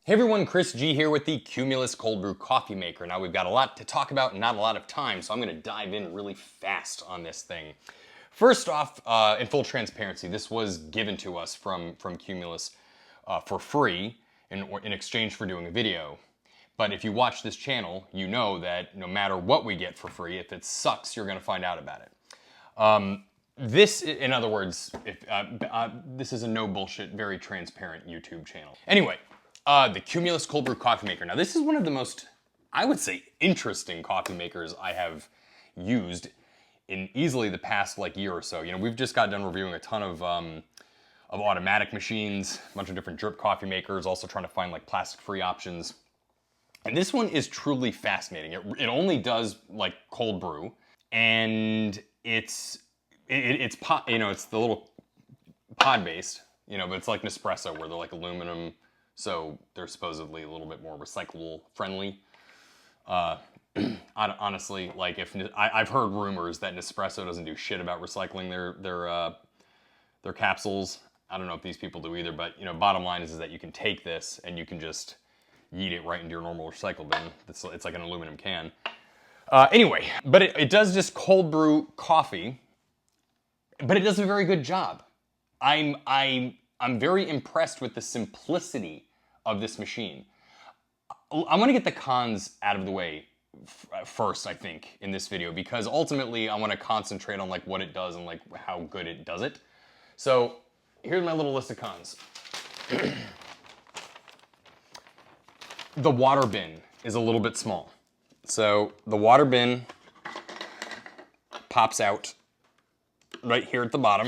Hey everyone, Chris G here with the Cumulus Cold Brew coffee maker. Now we've got a lot to talk about and not a lot of time, so I'm gonna dive in really fast on this thing. First off, in full transparency, this was given to us from Cumulus for free in exchange for doing a video. But if you watch this channel, you know that no matter what we get for free, if it sucks, you're gonna find out about it. This, in other words, this is a no bullshit, very transparent YouTube channel. Anyway, the Cumulus Cold Brew coffee maker. Now this is one of the most, I would say, interesting coffee makers I have used in easily the past year or so. You know, we've just got done reviewing a ton of automatic machines, a bunch of different drip coffee makers, also trying to find plastic-free options. And this one is truly fascinating. It only does cold brew, and it's it's the little pod based, but it's like Nespresso where they're aluminum. So they're supposedly a little bit more recyclable friendly. Honestly, I've heard rumors that Nespresso doesn't do shit about recycling their capsules. I don't know if these people do either, but bottom line is that you can take this and you can just yeet it right into your normal recycle bin. It's like an aluminum can. Anyway, but it does just cold brew coffee, but it does a very good job. I'm very impressed with the simplicity of this machine. I want to get the cons out of the way first, I think, in this video, because ultimately I want to concentrate on what it does and how good it does it. So here's my little list of cons. The water bin is a little bit small. So the water bin pops out right here at the bottom.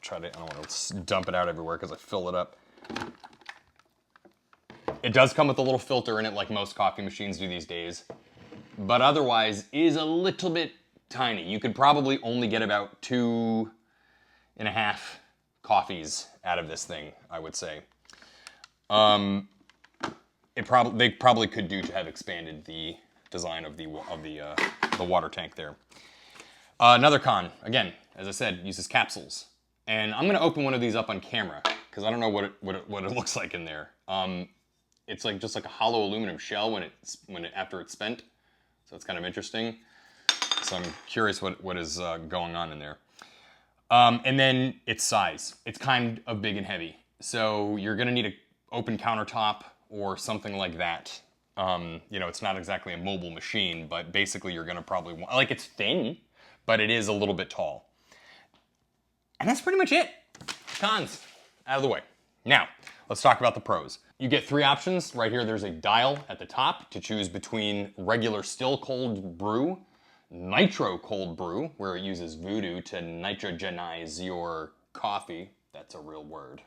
I don't want to dump it out everywhere because I fill it up. It does come with a little filter in it like most coffee machines do these days, but otherwise is a little bit tiny. You could probably only get about 2.5 coffees out of this thing, I would say. They probably could do to have expanded the design of the water tank there. Another con, again, as I said, uses capsules. And I'm gonna open one of these up on camera because I don't know what it looks like in there. It's just like a hollow aluminum shell after it's spent, so it's kind of interesting. So I'm curious what is going on in there. And then its size. It's kind of big and heavy, so you're gonna need an open countertop or something like that. It's not exactly a mobile machine, but basically you're gonna probably want, it's thin, but it is a little bit tall. And that's pretty much it. Cons, out of the way. Now, let's talk about the pros. You get 3 options. Right here, there's a dial at the top to choose between regular still cold brew, nitro cold brew, where it uses voodoo to nitrogenize your coffee. That's a real word.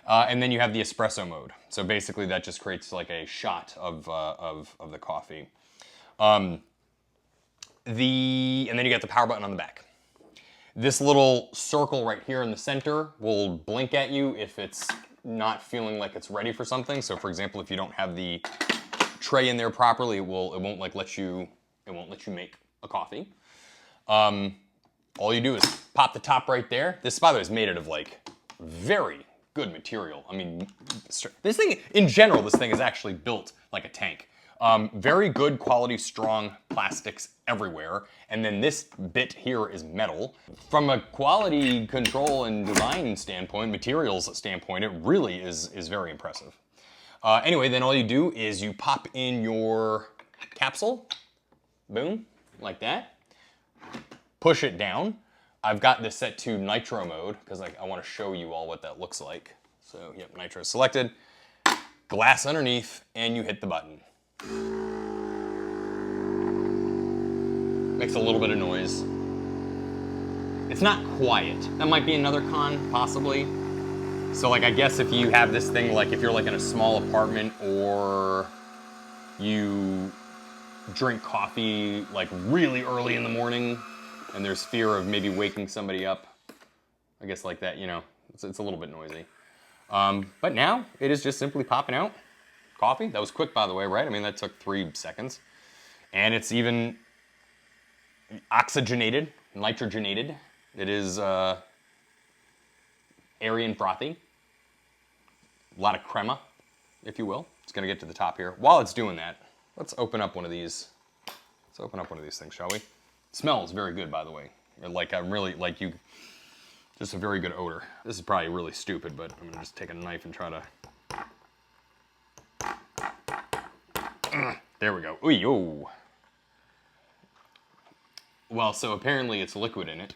And then you have the espresso mode. So basically that just creates a shot of the coffee. And then you get the power button on the back. This little circle right here in the center will blink at you if it's not feeling like it's ready for something. So for example, if you don't have the tray in there properly, it won't let you make a coffee. All you do is pop the top right there. This, by the way, is made out of very good material. I mean, this thing, in general, this thing is actually built like a tank. Very good quality, strong plastics everywhere. And then this bit here is metal. From a quality control and design standpoint, materials standpoint, it really is very impressive. Anyway, then all you do is you pop in your capsule, boom, like that. Push it down. I've got this set to nitro mode because I want to show you all what that looks like. So, yep, nitro selected, glass underneath, and you hit the button. Makes a little bit of noise. It's not quiet. That might be another con, possibly. So I guess if you have this thing, if you're in a small apartment or you drink coffee really early in the morning and there's fear of maybe waking somebody up, I guess that, it's a little bit noisy. But now it is just simply popping out coffee. That was quick, by the way, right? I mean, that took 3 seconds. And it's even oxygenated, nitrogenated. It is airy and frothy. A lot of crema. if you will. It's gonna get to the top here. While it's doing that, let's open up one of these. Let's open up one of these things, shall we? It smells very good, by the way. Like I'm really, like you, just a very good odor. This is probably really stupid, but I'm gonna just take a knife and try to, there we go. Ooh, yo. Well, so apparently it's liquid in it.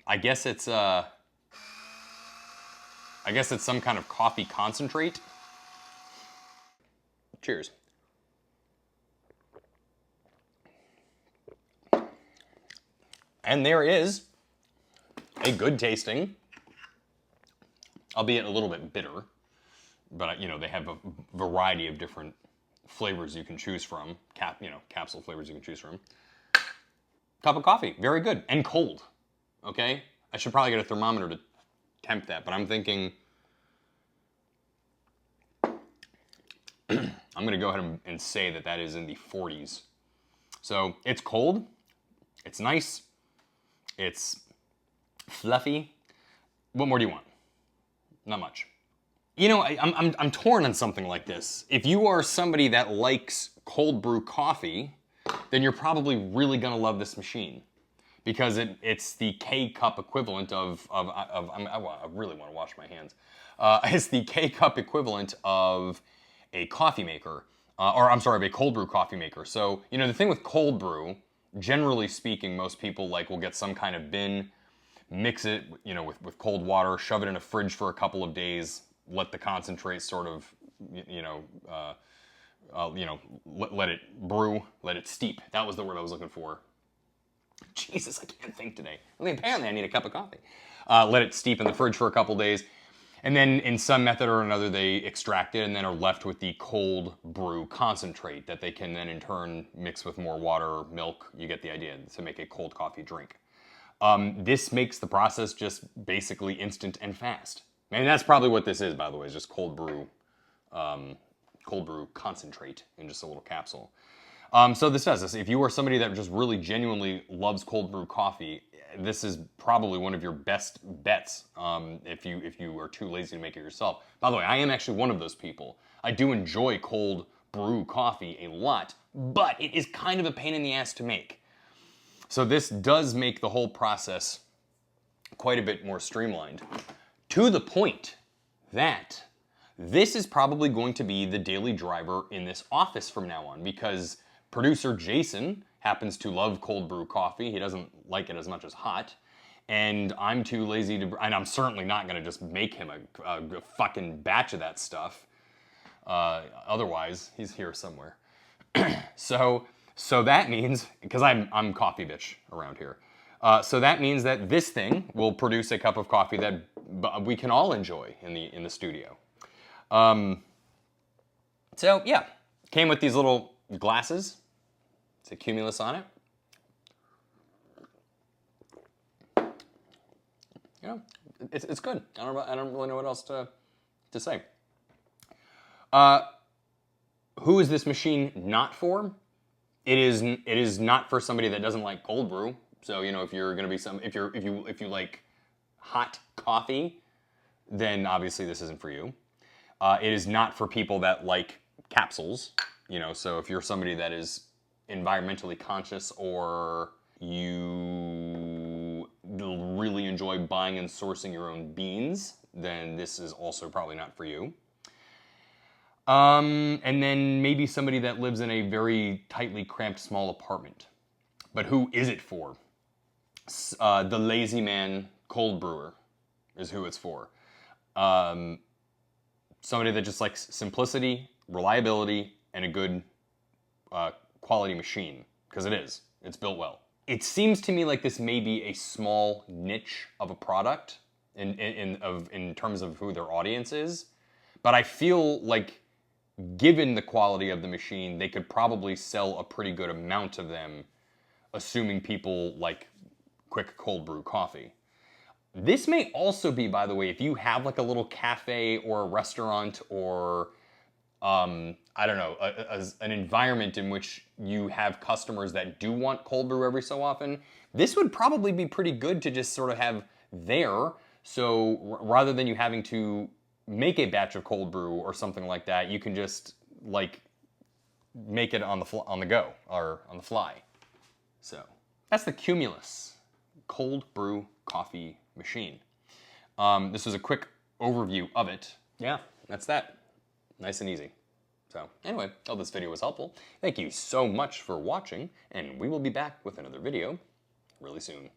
I guess it's some kind of coffee concentrate. Cheers. And there is a good tasting, albeit a little bit bitter, but you know, they have a variety of different flavors you can choose from, capsule flavors you can choose from. Cup of coffee, very good, and cold, okay? I should probably get a thermometer to temp that, but I'm thinking, I'm gonna go ahead and say that that is in the 40s. So it's cold, it's nice, it's fluffy. What more do you want? Not much. You know, I'm torn on something like this. If you are somebody that likes cold brew coffee, then you're probably really gonna love this machine, because it's the K-cup equivalent of I really want to wash my hands. It's the K-cup equivalent of a coffee maker, or I'm sorry, of a cold brew coffee maker. So, you know, the thing with cold brew, generally speaking, most people will get some kind of bin, mix it, you know, with cold water, shove it in a fridge for a couple of days, let the concentrate sort of, let it brew, let it steep. That was the word I was looking for. Jesus, I can't think today. I mean, apparently I need a cup of coffee. Let it steep in the fridge for a couple days. And then in some method or another, they extract it and then are left with the cold brew concentrate that they can then in turn mix with more water, milk, you get the idea, to make a cold coffee drink. This makes the process just basically instant and fast. And that's probably what this is, by the way, is just cold brew concentrate in just a little capsule. So this does this. If you are somebody that just really genuinely loves cold brew coffee, this is probably one of your best bets if you are too lazy to make it yourself. By the way, I am actually one of those people. I do enjoy cold brew coffee a lot, but it is kind of a pain in the ass to make. So this does make the whole process quite a bit more streamlined, to the point that this is probably going to be the daily driver in this office from now on, because producer Jason happens to love cold brew coffee. He doesn't like it as much as hot. And I'm too lazy to, and I'm certainly not gonna just make him a fucking batch of that stuff. Otherwise, he's here somewhere. So that means, because I'm coffee bitch around here. So that means that this thing will produce a cup of coffee that we can all enjoy in the studio. So yeah, came with these little glasses. It's a Cumulus on it. Yeah, it's good. I don't really know what else to say. Who is this machine not for? It is not for somebody that doesn't like cold brew. So, you know, if you're gonna be if you like hot coffee, then obviously this isn't for you. It is not for people that like capsules. You know, so if you're somebody that is environmentally conscious, or you really enjoy buying and sourcing your own beans, then this is also probably not for you. And then maybe somebody that lives in a very tightly cramped small apartment. But who is it for? The lazy man cold brewer is who it's for. Somebody that just likes simplicity, reliability, and a good quality machine, because it is. It's built well. It seems to me like this may be a small niche of a product in terms of who their audience is, but I feel like given the quality of the machine, they could probably sell a pretty good amount of them, assuming people like quick cold brew coffee. This may also be, by the way, if you have like a little cafe or a restaurant or I don't know, an environment in which you have customers that do want cold brew every so often, this would probably be pretty good to just sort of have there, So rather than you having to make a batch of cold brew or something like that, you can just like make it on the go or on the fly. So that's the Cumulus Cold Brew coffee machine. This was a quick overview of it. Yeah, that's that. Nice and easy. So anyway, I hope this video was helpful. Thank you so much for watching, and we will be back with another video really soon.